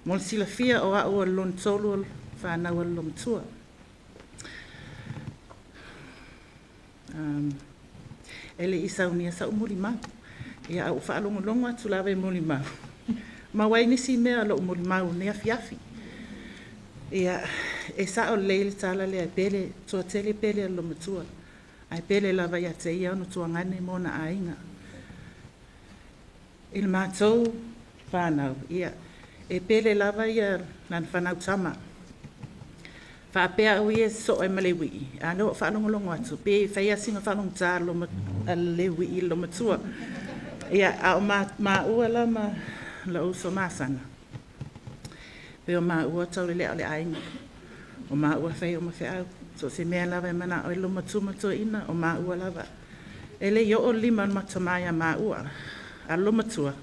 Mo le silafia o a'u o lon tolu whanau lo matua. Ele isa unia sa umuli mau. Ia au whaalongolongo atu lawe umuli mau. Ma wai nisi mea lo umuli mau nea fiafi. Ia e sa o leile tala le ai pele, tua tele pele lo matua. Ai pele lava ia te ia ono tua ngane mona ainga. Il mātou whanau, ia e pele lava ia nan whanau tama. Whaapea au ia so e male wii. Ano whanongolongo atu. Pe whaia singa whanong tā le wii lo matua. Ia au ma ua la ma la uso masana. Pe o ma ua tau le lea le ainga. O ma ua whai o ma whai au. So se mea lava e mana o lo matua matua ina o ma ua lava. Ele yo o lima matamaya ma ua. A lo matua.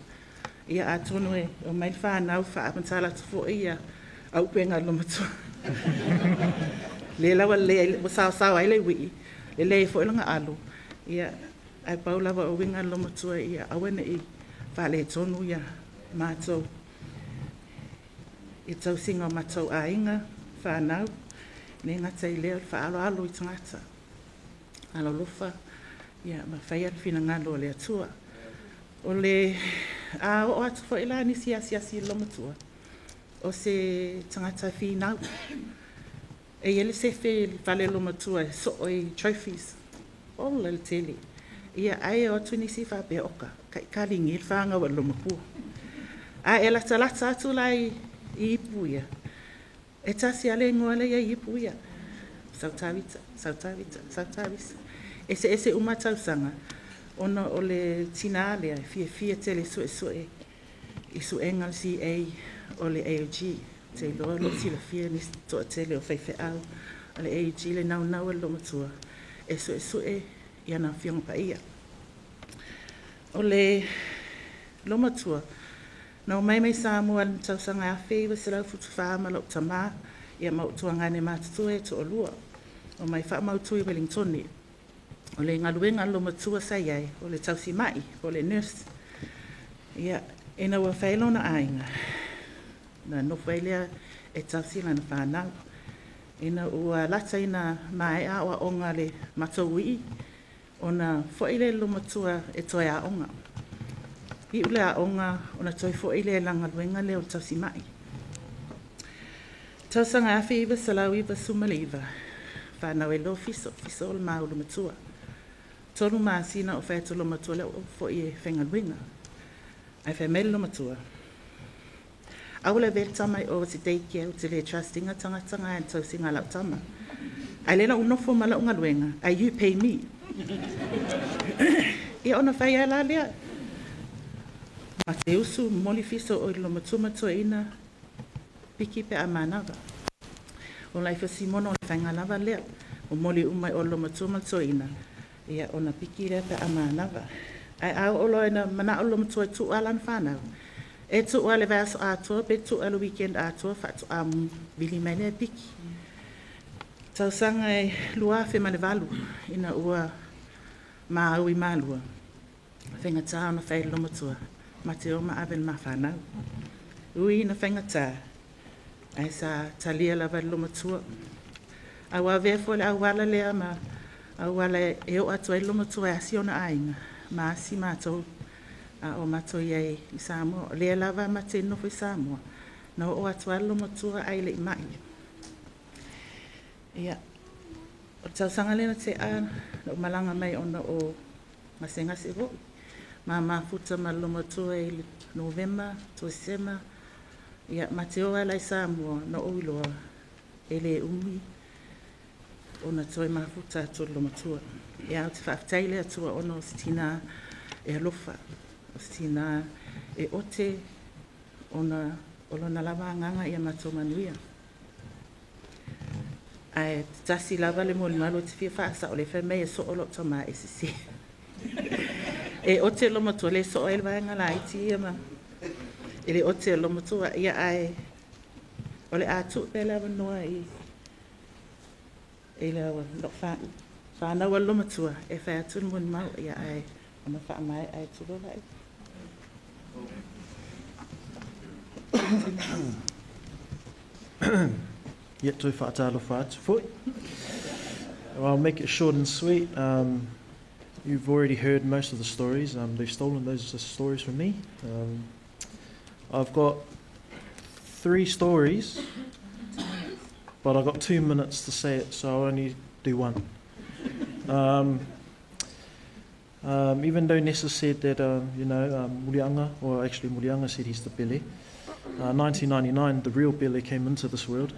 Ia a tonu e o mai whanau whaapantala tufo ia au penga lo matua. Le lawa le sao ai le wi le fo ilanga alu ia ai paula wa winga lo matua ia awena I fa le tonu ia mato I tau singa mato ainga fa nau ne ngata I le fa alu I tangata alo lofa ia ma faia fina ngalo le atua o le o atu fo ila ni sia lo matua o se tangata fina e ele se fe vale lo matua so I trophies all le tele ia ai o tuni si fa be oka ka ringi fanga wa lo mapu a ela tala tu lai I puia e tasi ale ngoale ia I puia sautavita ese umata sanga ona ole tinale fie tele so isu engal si o le AOG te loa lo si la fia ni to tele o feife au ale AOG le nau lo matua eso ia na fiong pa ia o le lo matua no mai Samoa tau sanga a fei wa sila futu whaama lo tama ia mau tuangane matutu e to olua o mai wha mau tui Wellingtoni o le ngaluenga lo matua sai ai o le tau si mai o le nurse ia ena wa whaelo na ainga na no failea e tasi lana whanau. Ina ua lata ina mai a o onga le matawii o na foile lo matua e toi a onga. I ule a onga o na toi foile langa luenga leo tasi mai. Tausanga awhi iwa salau iwa sumaliva. Whanau e lo fiso o le mau lo matua. Tonu maa sina o whaeto lo matua leo o fo i e whenga luenga. Ai whae mele lo matua. Aula vele tama o si daycare o te le trustinga tanga and tau singa lau tama. Ai lena unofo mala unga luenga. Ai you pay me. Ia ona whai ala lea. Ma te usu moli fiso o ilo matua ina piki pe a manawa. O lai fa simono o whainga lava lea. O moli umai o lo matua ina. Ia ona piki lea pe a manawa. Ai au olo ina mana o lo matua tu alan whanau. E tu le vaso atua, pe tu le weekend atua, fa tu bili mai ne piki. Tau sanga e lua fe male valu, ina ua maaui malua. Whenga tā ona whai lo matua, ma te o ma aven ma whanau. Ui ina whenga tā, ai sa talia lava lo matua. Awa vefo le awala lea ma, awala e o atua lo matua e asi ona ainga, ma asi mātou. O mato iai I Samoa. Lea lava ma te nofo I Samoa. Na o atualo matua ai le mai. Ia. O tau sanga lena te a, na o malanga mai ona o masenga se vo. Ma mafuta ma lo matua I November, to December. Ia, ma te oa lai Samoa, na o iloa. Ele umi. Ona toi mafuta to lo matua. Ia, o te whaaftaile atua ona o sitina e alofa. Sina e ote ona olona lava nganga ia mato manuia. Ai tasi lava le moli malo te fia fasa o le fe mei so olo toma e sisi. E ote lo mato le so el vanga la iti ia ma. Ele ote lo mato ia ai ole atu pe lava noa I ele lo fa na lo mato e fa atu mon mal ia ai ona fa mai ai tu lo lai. Yet to whaatalo whaatu fwoi. I'll make it short and sweet. You've already heard most of the stories. They've stolen those stories from me. I've got 3 stories, but I've got 2 minutes to say it, so I'll only do one. Even though Nessa said that, Mulianga, or actually Mulianga said he's the Pele. 1999, the real Pele came into this world.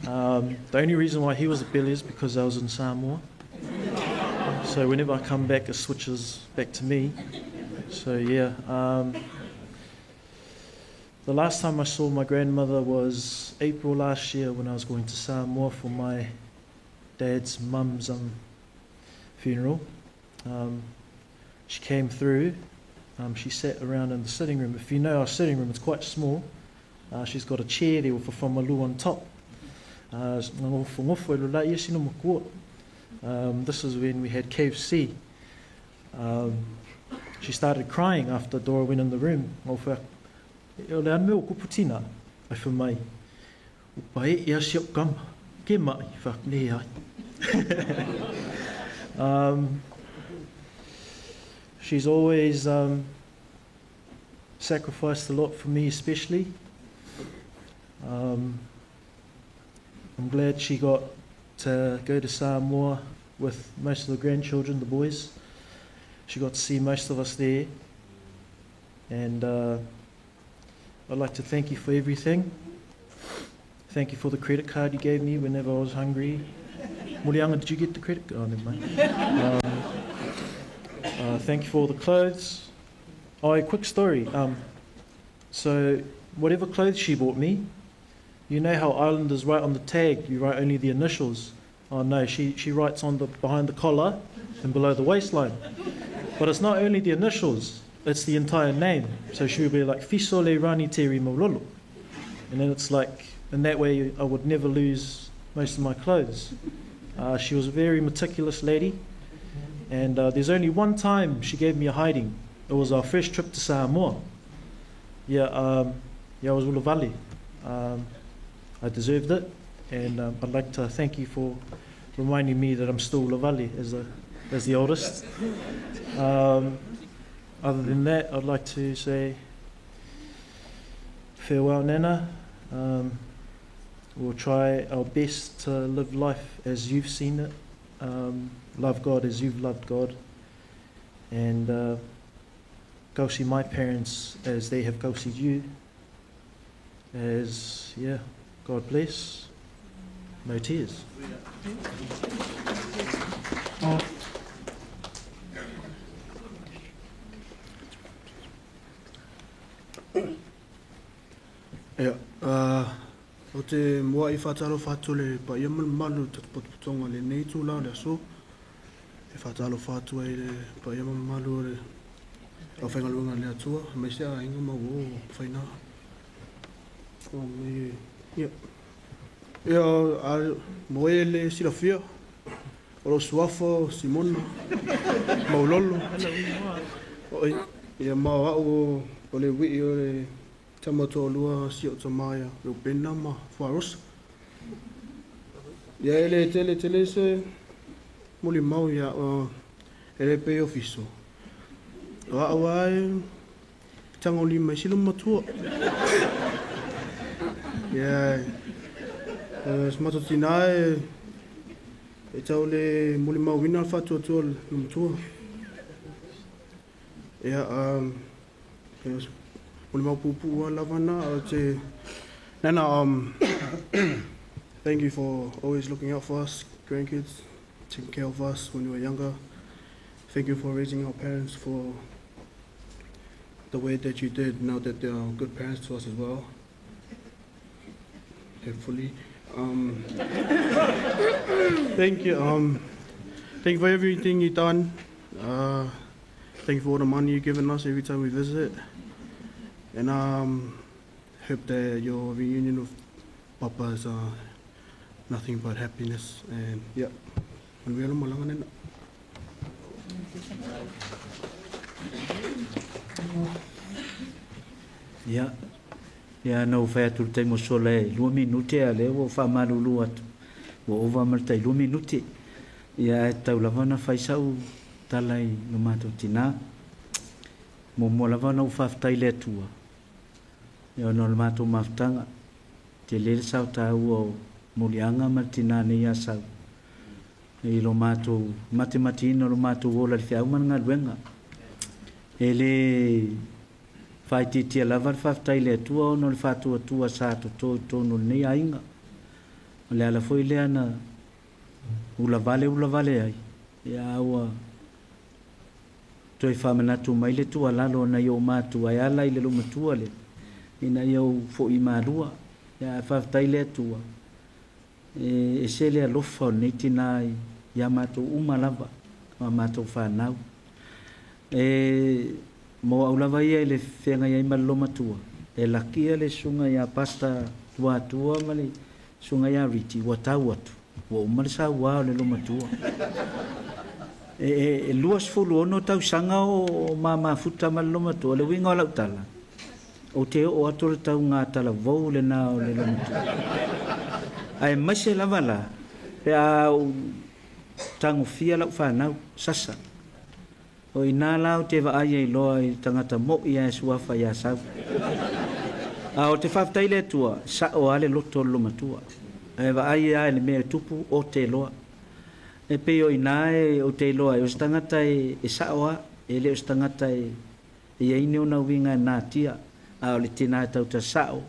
The only reason why he was a Pele is because I was in Samoa. So whenever I come back, it switches back to me. So yeah. The last time I saw my grandmother was April last year when I was going to Samoa for my dad's mum's funeral. She came through. She sat around in the sitting room. If you know our sitting room, it's quite small. She's got a chair there with a whamalu on top. This is when we had KFC. She started crying after Dora went in the room. She's always sacrificed a lot for me, especially. I'm glad she got to go to Samoa with most of the grandchildren, the boys. She got to see most of us there. And I'd like to thank you for everything. Thank you for the credit card you gave me whenever I was hungry. Mulianga, did you get the credit card? Oh, never mind. Thank you for all the clothes. Oh, a quick story. So whatever clothes she bought me, you know how Islanders write on the tag, you write only the initials. Oh no, she writes on the behind the collar and below the waistline. But it's not only the initials, it's the entire name. So she would be like, Fisole Rani Teri Maulolo. And then it's like, in that way I would never lose most of my clothes. She was a very meticulous lady. And there's only one time she gave me a hiding. It was our first trip to Samoa. I was Ulavali. I deserved it, and I'd like to thank you for reminding me that I'm still Ulavali as the oldest. Other than that, I'd like to say farewell, Nana. We'll try our best to live life as you've seen it. Love God as you've loved God, and go see my parents as they have go see you. God bless. No tears. O te mua I whataro whatu le pa ia malu te potonga le nei tū lau le aso. E whataro whatu e le pa ia malu le au whaingaluanga le atua. Me sea inga mau o whaina. O me ia. Ia moe le silafia. O lo suafo Simona. Maulolo. Ia mau au o le wii o le tamato lua si o tamaya lo pena ma faros ya ele tele se muli mau ya ele pe ofiso wa tango li mai silo matua ya smato tinae e tau le muli mau wina fatu to matua ya Nana, thank you for always looking out for us, grandkids, taking care of us when we were younger. Thank you for raising our parents for the way that you did. Know that they are good parents to us as well. Hopefully. Thank you. Thank you for everything you've done. Thank you for all the money you've given us every time we visit. And hope that your reunion with Papa is nothing but happiness. And yeah, manuelo malanga nena. ia no fa tu te mo sole 2 minute ale o fa malulu atu o ova maltai 2 minute ia tau lavana faisau talai no mato tina mo lavana fa tai le tua ia no mato maftanga te le sa ta o molianga martina ne ia sa e lo mato matematina lo mato ola le fiau man ngalwenga ele fai titi lava fa tai le tua no le fatu tua sa to no nei ainga le ala foi le ana ula vale ai ia wa toi fa mana tu mai le tua lalo na yo matu ai ala ile lo matua le ina yo fo i marua ia fa tai le tua e se le lo fo nei tinai ia matu uma lava ma matu fa nau mo aula vai ele fenga ia malo matua e lakia le sunga ia pasta tua mali sunga ia riti watau atu wo marsa wa le lo matua luas fulu ono tau sanga o mama futa malo matua le winga la utala o te o atu tau nga tala vo le na o le lo matua ai mase la vala pe a tangu fia la fa na sasa o ina lau te va ai loa i tangata mo ia suafa ia sau a o te whaftai le tua sa o ale loto lo matua e va ai le mea tupu o te loa e pe o ina o te loa o stangata e sa oa e le o stangata e ine o na winga na tia a o le tina tau ta sa o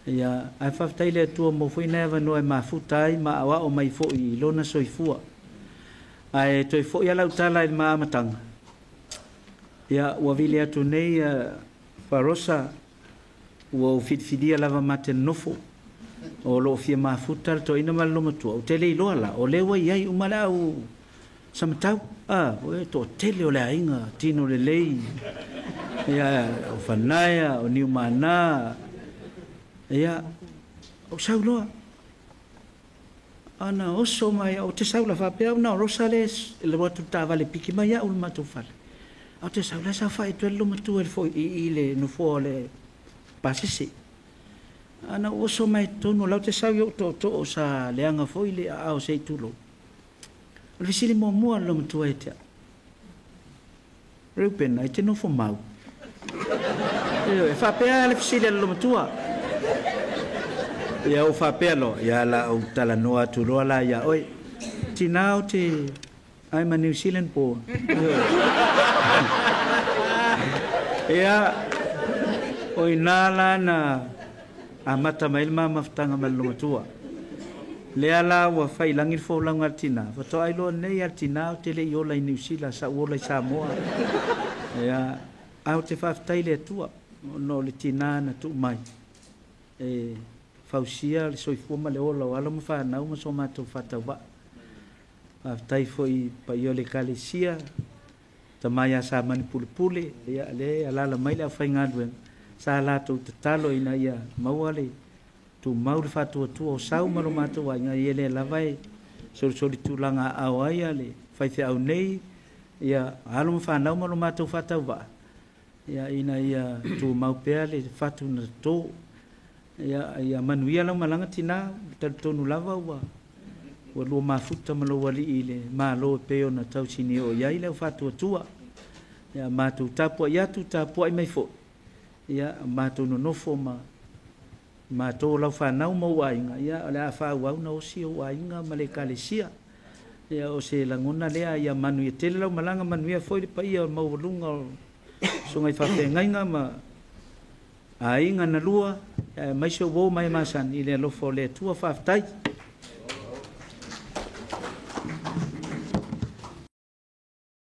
ia ai whaftai le tua mo fui neva no e mafutai ma awa o mai fo i lona soifua ai toi fo ia lau tala i maa matanga ia ua vile atu nei farosa ua ufitfidia lava mate nofo o lo fia mafuta to ina malo matua o tele iloa la o lewa iai umala au samatau o to tele o le ainga tino le lei ia o fanaya o niu mana ia o sauloa ana oso mai o te saula fa pe na rosales le watu tava le piki mai ya ul matu fale o te saula sa fa eto lo matu el fo ile no fo le pasisi ana oso mai tono la te sau yo to sa le anga fo ile a o sei tulo le visili mo mo lo matu eta rupen ai te no fo mau e fa pe le visili lo matu ia o whapelo, ia la o tala noa tu roa la ia, oi, tinao te, I'm a New Zealand po. Ia, oi nala na, amata mailma maftanga malumatua. Lea la wa fai langir fo langar tina, fato ailo nei al tinao te le iola i New Zealand, sa uola i Samoa. Ia, au te whaftai le tua, no le tina na tu mai. Fausia le soifua ma le ola o ala ma whanau ma so mātou whatawa. Tai foi pa io le kalesia, ta mai a sa mani pule ia le alala mai le a whaingaduen, sa alatou te talo ina ia maua le tu mauri whatua tua o sau maro mātou a inga ia le lawai, sori tūlanga au aia le whaithe au nei, ia alo ma whanau maro mātou whatawa. Ia ina ia tu maupea le whatu na tō, ia manuia lau malanga tina tonu lava ua lua mafuta malo wali ile ma lo peo na tau sini o ia ile fatu tua ia matu tapua ia tu tapua i mai fo ia matu no nofo ma to lau fanau mo wainga ia la fa wa na o si o wainga male kalesia ia o se langona lea ia manu ia tele lau malanga manuia foi le pai o mau lunga sungai fa ngainga ma ainga na lua mai so wo mai masan ile lo fo le tua fa tai